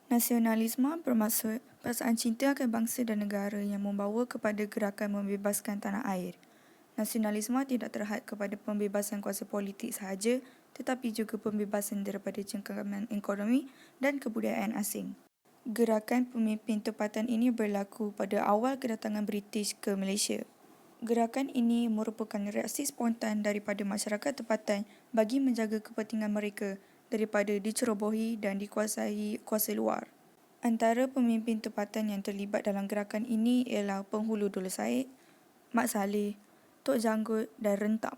Nasionalisme bermaksud perasaan cinta akan bangsa dan negara yang membawa kepada gerakan membebaskan tanah air. Nasionalisme tidak terhad kepada pembebasan kuasa politik sahaja, tetapi juga pembebasan daripada cengkeraman ekonomi dan kebudayaan asing. Gerakan pemimpin tempatan ini berlaku pada awal kedatangan British ke Malaysia. Gerakan ini merupakan reaksi spontan daripada masyarakat tempatan bagi menjaga kepentingan mereka daripada dicerobohi dan dikuasai kuasa luar. Antara pemimpin tempatan yang terlibat dalam gerakan ini ialah Penghulu Dula Said, Mat Salleh, Tok Janggut dan Rentap.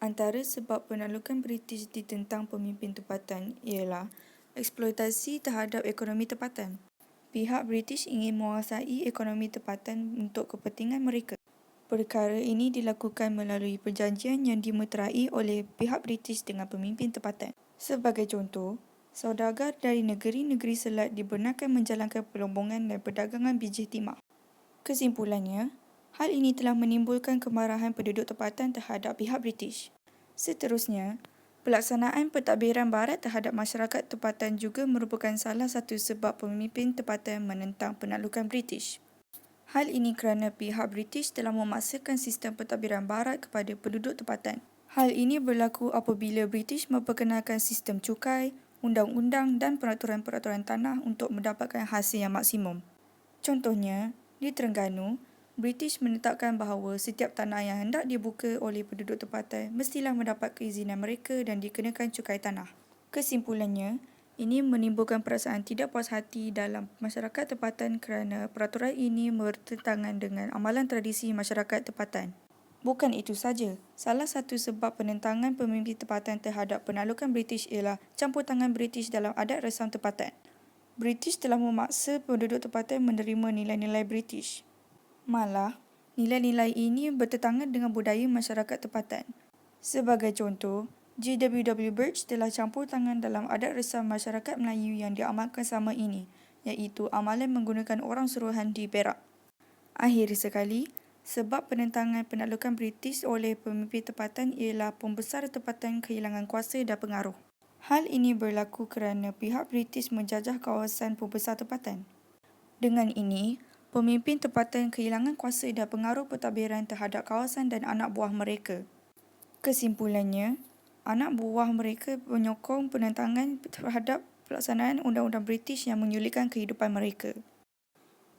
Antara sebab penaklukan British ditentang pemimpin tempatan ialah eksploitasi terhadap ekonomi tempatan. Pihak British ingin menguasai ekonomi tempatan untuk kepentingan mereka. Perkara ini dilakukan melalui perjanjian yang dimeterai oleh pihak British dengan pemimpin tempatan. Sebagai contoh, saudagar dari negeri-negeri selat dibenarkan menjalankan pelombongan dan perdagangan biji timah. Kesimpulannya, hal ini telah menimbulkan kemarahan penduduk tempatan terhadap pihak British. Seterusnya, pelaksanaan pentadbiran barat terhadap masyarakat tempatan juga merupakan salah satu sebab pemimpin tempatan menentang penaklukan British. Hal ini kerana pihak British telah memaksakan sistem pentadbiran barat kepada penduduk tempatan. Hal ini berlaku apabila British memperkenalkan sistem cukai, undang-undang dan peraturan-peraturan tanah untuk mendapatkan hasil yang maksimum. Contohnya, di Terengganu, British menetapkan bahawa setiap tanah yang hendak dibuka oleh penduduk tempatan mestilah mendapat keizinan mereka dan dikenakan cukai tanah. Kesimpulannya, ini menimbulkan perasaan tidak puas hati dalam masyarakat tempatan kerana peraturan ini bertentangan dengan amalan tradisi masyarakat tempatan. Bukan itu saja, salah satu sebab penentangan pemimpin tempatan terhadap penaklukan British ialah campur tangan British dalam adat resam tempatan. British telah memaksa penduduk tempatan menerima nilai-nilai British. Malah, nilai-nilai ini bertentangan dengan budaya masyarakat tempatan. Sebagai contoh, G.W.W. Birch telah campur tangan dalam adat resam masyarakat Melayu yang diamalkan selama ini, iaitu amalan menggunakan orang suruhan di Perak. Akhir sekali, sebab penentangan penaklukan British oleh pemimpin tempatan ialah pembesar tempatan kehilangan kuasa dan pengaruh. Hal ini berlaku kerana pihak British menjajah kawasan pembesar tempatan. Dengan ini, pemimpin tempatan kehilangan kuasa dan pengaruh pentadbiran terhadap kawasan dan anak buah mereka. Kesimpulannya, anak buah mereka menyokong penentangan terhadap pelaksanaan undang-undang British yang menyulitkan kehidupan mereka.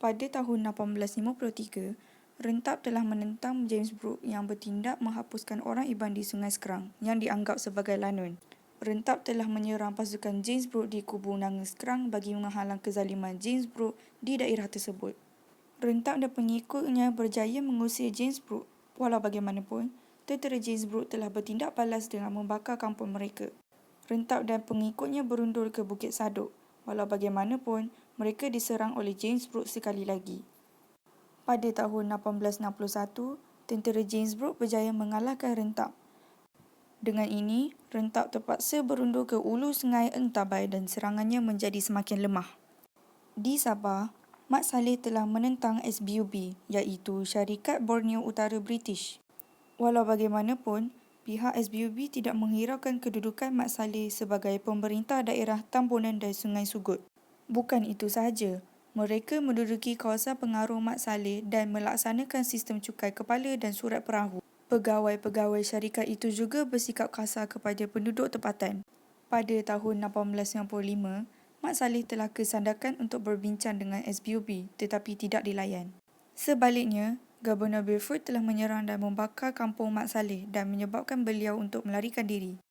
Pada tahun 1853, Rentap telah menentang James Brooke yang bertindak menghapuskan orang Iban di Sungai Sekerang yang dianggap sebagai lanun. Rentap telah menyerang pasukan James Brooke di kubu Nanga Sekerang bagi menghalang kezaliman James Brooke di daerah tersebut. Rentap dan pengikutnya berjaya mengusir James Brooke. Walau bagaimanapun, tentera James Brooke telah bertindak balas dengan membakar kampung mereka. Rentap dan pengikutnya berundur ke Bukit Sadok. Walau bagaimanapun, mereka diserang oleh James Brooke sekali lagi. Pada tahun 1861, tentera James Brooke berjaya mengalahkan Rentap. Dengan ini, Rentap terpaksa berundur ke ulu Sungai Entabai dan serangannya menjadi semakin lemah. Di Sabah, Mat Salleh telah menentang SBUB, iaitu Syarikat Borneo Utara British. Walau bagaimanapun, pihak SBUB tidak menghiraukan kedudukan Mat Salleh sebagai pemerintah daerah Tambunan dan Sungai Sugut. Bukan itu sahaja, mereka menduduki kawasan pengaruh Mat Salleh dan melaksanakan sistem cukai kepala dan surat perahu. Pegawai-pegawai syarikat itu juga bersikap kasar kepada penduduk tempatan. Pada tahun 1895, Mat Salleh telah kesandakan untuk berbincang dengan SBUB tetapi tidak dilayan. Sebaliknya, Gubernur Beaufort telah menyerang dan membakar kampung Mat Salleh dan menyebabkan beliau untuk melarikan diri.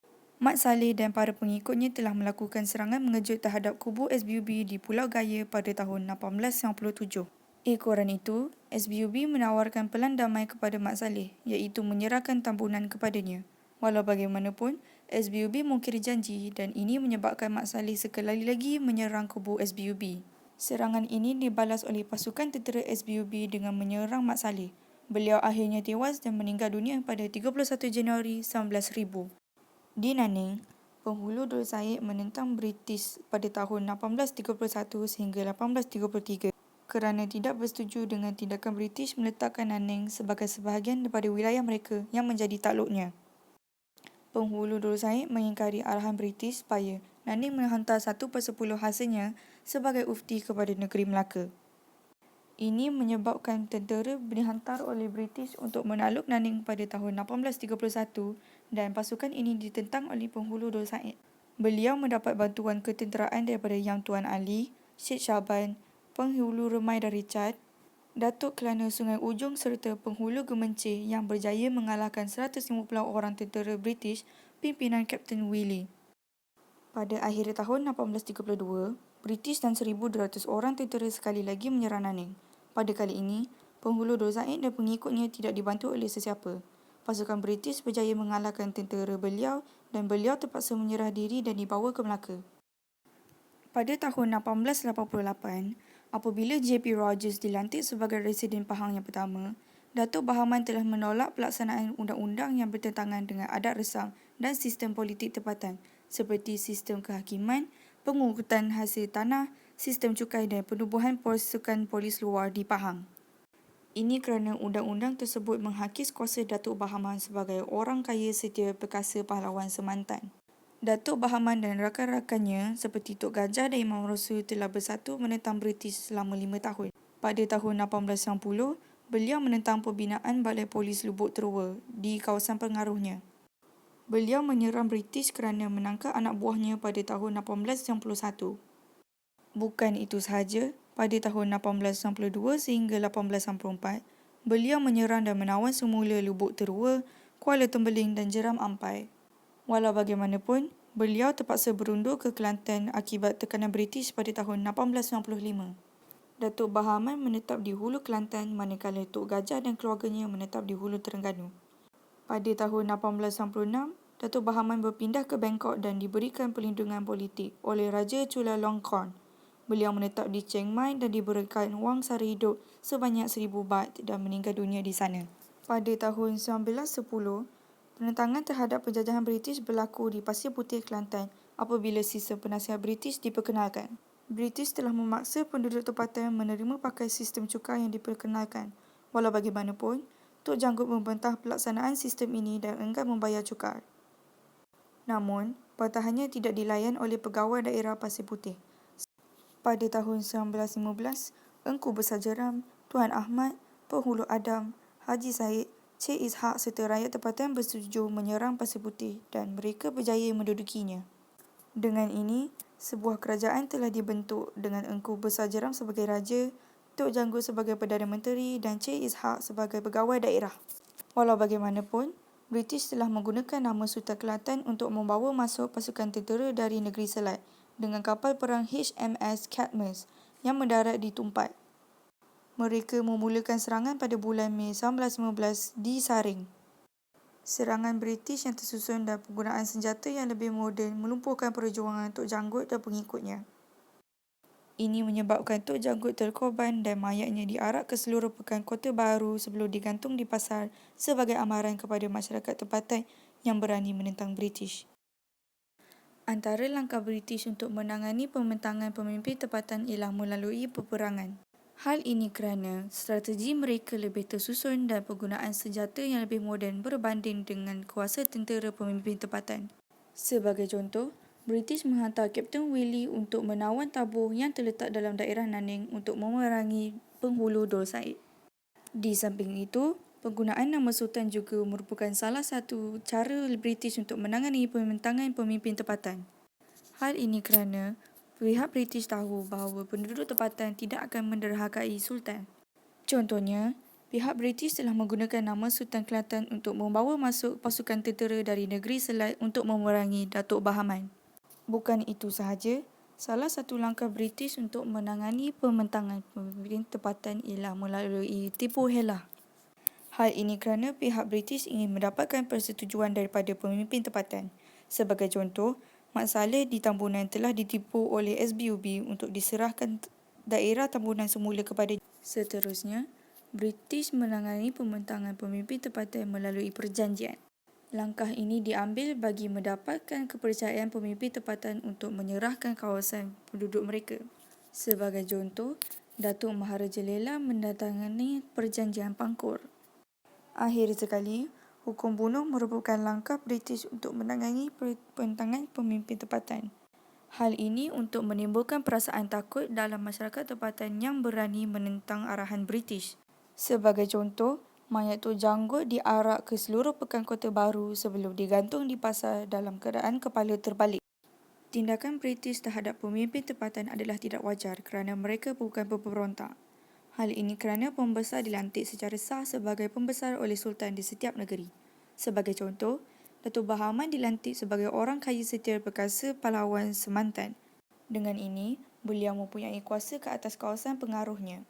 Mat Salleh dan para pengikutnya telah melakukan serangan mengejut terhadap kubu SBUB di Pulau Gaya pada tahun 1897. Ekoran itu, SBUB menawarkan pelan damai kepada Mat Salleh, iaitu menyerahkan Tambunan kepadanya. Walau bagaimanapun, SBUB mungkiri janji dan ini menyebabkan Mat Salleh sekali lagi menyerang kubu SBUB. Serangan ini dibalas oleh pasukan tentera SBUB dengan menyerang Mat Salleh. Beliau akhirnya tewas dan meninggal dunia pada 31 Januari 1900. Di Nanning, Penghulu Dula Said menentang British pada tahun 1831 sehingga 1833 kerana tidak bersetuju dengan tindakan British meletakkan Nanning sebagai sebahagian daripada wilayah mereka yang menjadi takluknya. Penghulu Dula Said mengingkari arahan British supaya Naning menghantar 1/10 hasilnya sebagai ufti kepada negeri Melaka. Ini menyebabkan tentera dihantar oleh British untuk menakluk Naning pada tahun 1831 dan pasukan ini ditentang oleh penghulu Dor Said. Beliau mendapat bantuan ketenteraan daripada Yang Tuan Ali, Syed Shaban, penghulu remai dari Chad, Datuk Kelana Sungai Ujong serta penghulu Gemencih yang berjaya mengalahkan 150 orang tentera British pimpinan Kapten Willie. Pada akhir tahun 1832, British dan 1,200 orang tentera sekali lagi menyerang Naning. Pada kali ini, penghulu Dor Said dan pengikutnya tidak dibantu oleh sesiapa. Pasukan British berjaya mengalahkan tentera beliau dan beliau terpaksa menyerah diri dan dibawa ke Melaka. Pada tahun 1888, apabila J.P. Rogers dilantik sebagai Residen Pahang yang pertama, Datuk Bahaman telah menolak pelaksanaan undang-undang yang bertentangan dengan adat resam dan sistem politik tempatan seperti sistem kehakiman, pengurutan hasil tanah, sistem cukai dan penubuhan pasukan polis luar di Pahang. Ini kerana undang-undang tersebut menghakis kuasa Datuk Bahaman sebagai orang kaya setia perkasa pahlawan semantan. Datuk Bahaman dan rakan-rakannya seperti Tok Gajah dan Imam Rasul telah bersatu menentang British selama 5 tahun. Pada tahun 1890, beliau menentang pembinaan Balai Polis Lubuk Terua di kawasan pengaruhnya. Beliau menyerang British kerana menangkap anak buahnya pada tahun 1891. Bukan itu sahaja, pada tahun 1892 sehingga 1894, beliau menyerang dan menawan semula Lubuk Terua, Kuala Tembeling dan Jeram Ampai. Walau bagaimanapun, beliau terpaksa berundur ke Kelantan akibat tekanan British pada tahun 1895. Datuk Bahaman menetap di Hulu Kelantan manakala Tok Gajah dan keluarganya menetap di Hulu Terengganu. Pada tahun 1896, Datuk Bahaman berpindah ke Bangkok dan diberikan perlindungan politik oleh Raja Chulalongkorn. Beliau menetap di Chiang Mai dan diberikan wang sara hidup sebanyak 1,000 baht dan meninggal dunia di sana. Pada tahun 1910, penentangan terhadap penjajahan British berlaku di Pasir Putih, Kelantan apabila sistem penasihat British diperkenalkan. British telah memaksa penduduk tempatan menerima pakai sistem cukai yang diperkenalkan. Walau bagaimanapun, Tok Janggut membantah pelaksanaan sistem ini dan enggan membayar cukai. Namun, bantahannya tidak dilayan oleh pegawai daerah Pasir Putih. Pada tahun 1915, Engku Besar Jeram, Tuan Ahmad, Penghulu Adam, Haji Said, Cik Ishak serta rakyat tempatan bersetuju menyerang Pasir Putih dan mereka berjaya mendudukinya. Dengan ini, sebuah kerajaan telah dibentuk dengan Engku Besar Jeram sebagai raja, Tok Janggut sebagai Perdana Menteri dan Cik Ishak sebagai pegawai daerah. Walau bagaimanapun, British telah menggunakan nama Sultan Kelantan untuk membawa masuk pasukan tentera dari negeri Selat dengan kapal perang HMS Cadmus yang mendarat di Tumpat. Mereka memulakan serangan pada bulan Mei 1915 di Saring. Serangan British yang tersusun dan penggunaan senjata yang lebih moden melumpuhkan perjuangan Tok Janggut dan pengikutnya. Ini menyebabkan Tok Janggut terkorban dan mayatnya diarak ke seluruh pekan Kota Baru sebelum digantung di pasar sebagai amaran kepada masyarakat tempatan yang berani menentang British. Antara langkah British untuk menangani pembentangan pemimpin tempatan ialah melalui peperangan. Hal ini kerana strategi mereka lebih tersusun dan penggunaan senjata yang lebih moden berbanding dengan kuasa tentera pemimpin tempatan. Sebagai contoh, British menghantar Kapten Willie untuk menawan tabur yang terletak dalam daerah Naning untuk memerangi penghulu Dor Said. Di samping itu, penggunaan nama Sultan juga merupakan salah satu cara British untuk menangani pembentangan pemimpin tempatan. Hal ini kerana pihak British tahu bahawa penduduk tempatan tidak akan menderhakai Sultan. Contohnya, pihak British telah menggunakan nama Sultan Kelantan untuk membawa masuk pasukan tentera dari negeri Selat untuk memerangi Datuk Bahaman. Bukan itu sahaja, salah satu langkah British untuk menangani pembentangan pemimpin tempatan ialah melalui tipu helah. Hal ini kerana pihak British ingin mendapatkan persetujuan daripada pemimpin tempatan. Sebagai contoh, Mat Saleh di Tambunan telah ditipu oleh SBUB untuk diserahkan daerah Tambunan semula kepada. Seterusnya, British menangani pembentangan pemimpin tempatan melalui perjanjian. Langkah ini diambil bagi mendapatkan kepercayaan pemimpin tempatan untuk menyerahkan kawasan penduduk mereka. Sebagai contoh, Datuk Maharaja Lela menandatangani perjanjian Pangkor. Akhir sekali, hukum bunuh merupakan langkah British untuk menangani pembentangan pemimpin tempatan. Hal ini untuk menimbulkan perasaan takut dalam masyarakat tempatan yang berani menentang arahan British. Sebagai contoh, mayat tu janggut diarak ke seluruh pekan Kota Baru sebelum digantung di pasar dalam keadaan kepala terbalik. Tindakan British terhadap pemimpin tempatan adalah tidak wajar kerana mereka bukan pemberontak. Hal ini kerana pembesar dilantik secara sah sebagai pembesar oleh Sultan di setiap negeri. Sebagai contoh, Datuk Bahaman dilantik sebagai orang kaya setia perkasa pahlawan Semantan. Dengan ini, beliau mempunyai kuasa ke atas kawasan pengaruhnya.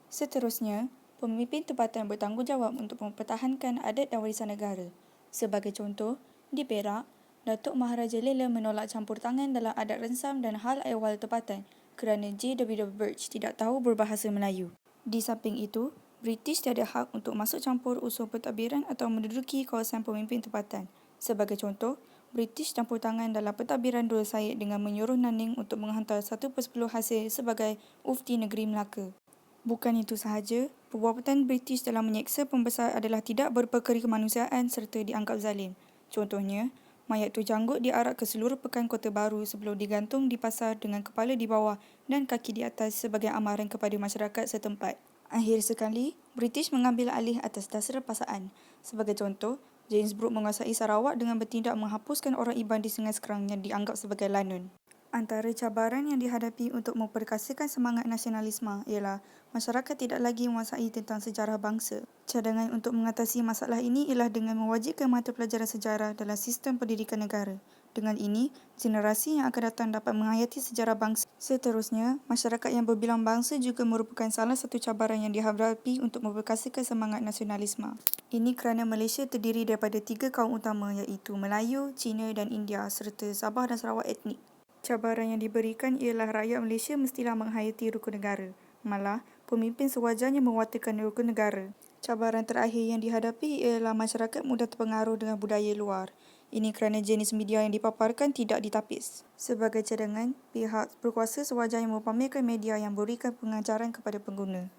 Seterusnya, pemimpin tempatan bertanggungjawab untuk mempertahankan adat dan warisan negara. Sebagai contoh, di Perak, Datuk Maharaja Lela menolak campur tangan dalam adat rensam dan hal ehwal tempatan kerana J.W. Birch tidak tahu berbahasa Melayu. Di samping itu, British tiada hak untuk masuk campur usul pentadbiran atau menduduki kawasan pemimpin tempatan. Sebagai contoh, British campur tangan dalam pentadbiran Dul Said dengan menyuruh Naning untuk menghantar 1/10 hasil sebagai ufti negeri Melaka. Bukan itu sahaja, perbuatan British dalam menyeksa pembesar adalah tidak berperkara kemanusiaan serta dianggap zalim. Contohnya, mayat tu janggut diarak ke seluruh pekan Kota Baru sebelum digantung di pasar dengan kepala di bawah dan kaki di atas sebagai amaran kepada masyarakat setempat. Akhir sekali, British mengambil alih atas dasar paksaan. Sebagai contoh, James Brooke menguasai Sarawak dengan bertindak menghapuskan orang Iban di Sungai Serang yang dianggap sebagai lanun. Antara cabaran yang dihadapi untuk memperkasakan semangat nasionalisme ialah masyarakat tidak lagi menguasai tentang sejarah bangsa. Cadangan untuk mengatasi masalah ini ialah dengan mewajibkan mata pelajaran sejarah dalam sistem pendidikan negara. Dengan ini, generasi yang akan datang dapat menghayati sejarah bangsa. Seterusnya, masyarakat yang berbilang bangsa juga merupakan salah satu cabaran yang dihadapi untuk memperkasakan semangat nasionalisme. Ini kerana Malaysia terdiri daripada 3 kaum utama iaitu Melayu, Cina dan India serta Sabah dan Sarawak etnik. Cabaran yang diberikan ialah rakyat Malaysia mestilah menghayati rukun negara. Malah, pemimpin sewajarnya mewatirkan rukun negara. Cabaran terakhir yang dihadapi ialah masyarakat mudah terpengaruh dengan budaya luar. Ini kerana jenis media yang dipaparkan tidak ditapis. Sebagai cadangan, pihak berkuasa sewajarnya mempamerkan media yang berikan pengajaran kepada pengguna.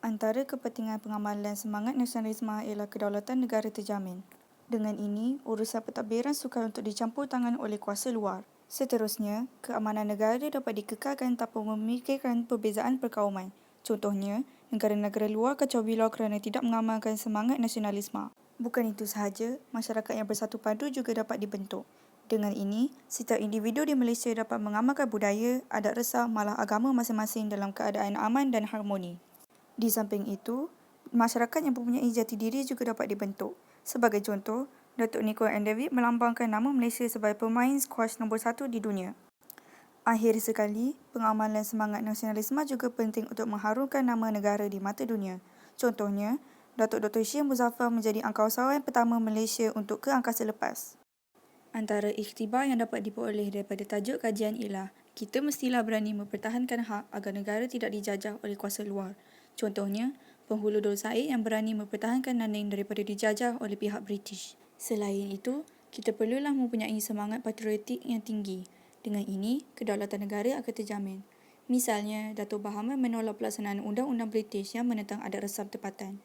Antara kepentingan pengamalan semangat nasionalisme ialah kedaulatan negara terjamin. Dengan ini, urusan pentadbiran sukar untuk dicampur tangan oleh kuasa luar. Seterusnya, keamanan negara dapat dikekalkan tanpa memikirkan perbezaan perkauman. Contohnya, negara-negara luar kacau bilau kerana tidak mengamalkan semangat nasionalisme. Bukan itu sahaja, masyarakat yang bersatu padu juga dapat dibentuk. Dengan ini, setiap individu di Malaysia dapat mengamalkan budaya, adat resam malah agama masing-masing dalam keadaan aman dan harmoni. Di samping itu, masyarakat yang mempunyai jati diri juga dapat dibentuk. Sebagai contoh, Datuk Nicole and David melambangkan nama Malaysia sebagai pemain squash nombor 1 di dunia. Akhir sekali, pengamalan semangat nasionalisme juga penting untuk mengharumkan nama negara di mata dunia. Contohnya, Datuk Dr. Syed Muzaffar menjadi angkasawan pertama Malaysia untuk ke angkasa lepas. Antara ikhtibar yang dapat diperoleh daripada tajuk kajian ialah kita mestilah berani mempertahankan hak agar negara tidak dijajah oleh kuasa luar. Contohnya, penghulu Dul Said yang berani mempertahankan Naning daripada dijajah oleh pihak British. Selain itu, kita perlulah mempunyai semangat patriotik yang tinggi. Dengan ini, kedaulatan negara akan terjamin. Misalnya, Datuk Bahaman menolak pelaksanaan undang-undang British yang menentang adat resam tempatan.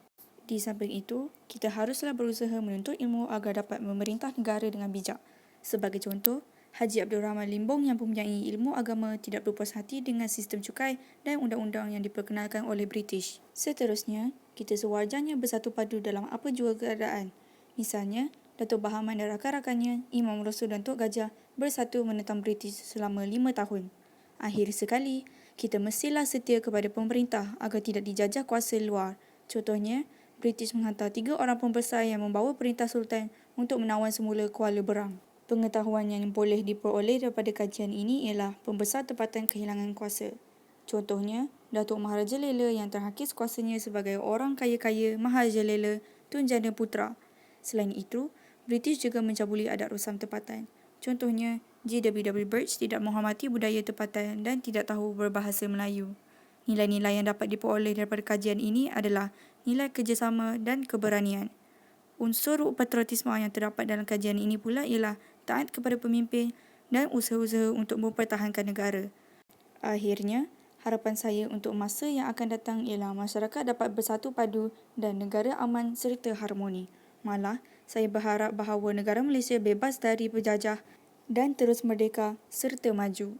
Di samping itu, kita haruslah berusaha menuntut ilmu agar dapat memerintah negara dengan bijak. Sebagai contoh, Haji Abdul Rahman Limbong yang mempunyai ilmu agama tidak berpuas hati dengan sistem cukai dan undang-undang yang diperkenalkan oleh British. Seterusnya, kita sewajarnya bersatu padu dalam apa jua keadaan. Misalnya, Datuk Bahaman dan rakan-rakannya, Imam Rasul dan Tok Gajah bersatu menentang British selama 5 tahun. Akhir sekali, kita mestilah setia kepada pemerintah agar tidak dijajah kuasa luar. Contohnya, British menghantar 3 orang pembesar yang membawa perintah Sultan untuk menawan semula Kuala Berang. Pengetahuan yang boleh diperoleh daripada kajian ini ialah pembesar tempatan kehilangan kuasa. Contohnya, Datuk Maharaja Lela yang terhakis kuasanya sebagai orang kaya-kaya Maharaja Lela Tun Jana Putra. Selain itu, British juga mencabuli adat rusam tempatan. Contohnya, J.W. Birch tidak menghormati budaya tempatan dan tidak tahu berbahasa Melayu. Nilai-nilai yang dapat diperoleh daripada kajian ini adalah nilai kerjasama dan keberanian. Unsur patriotisme yang terdapat dalam kajian ini pula ialah taat kepada pemimpin dan usaha-usaha untuk mempertahankan negara. Akhirnya, harapan saya untuk masa yang akan datang ialah masyarakat dapat bersatu padu dan negara aman serta harmoni. Malah, saya berharap bahawa negara Malaysia bebas dari penjajah dan terus merdeka serta maju.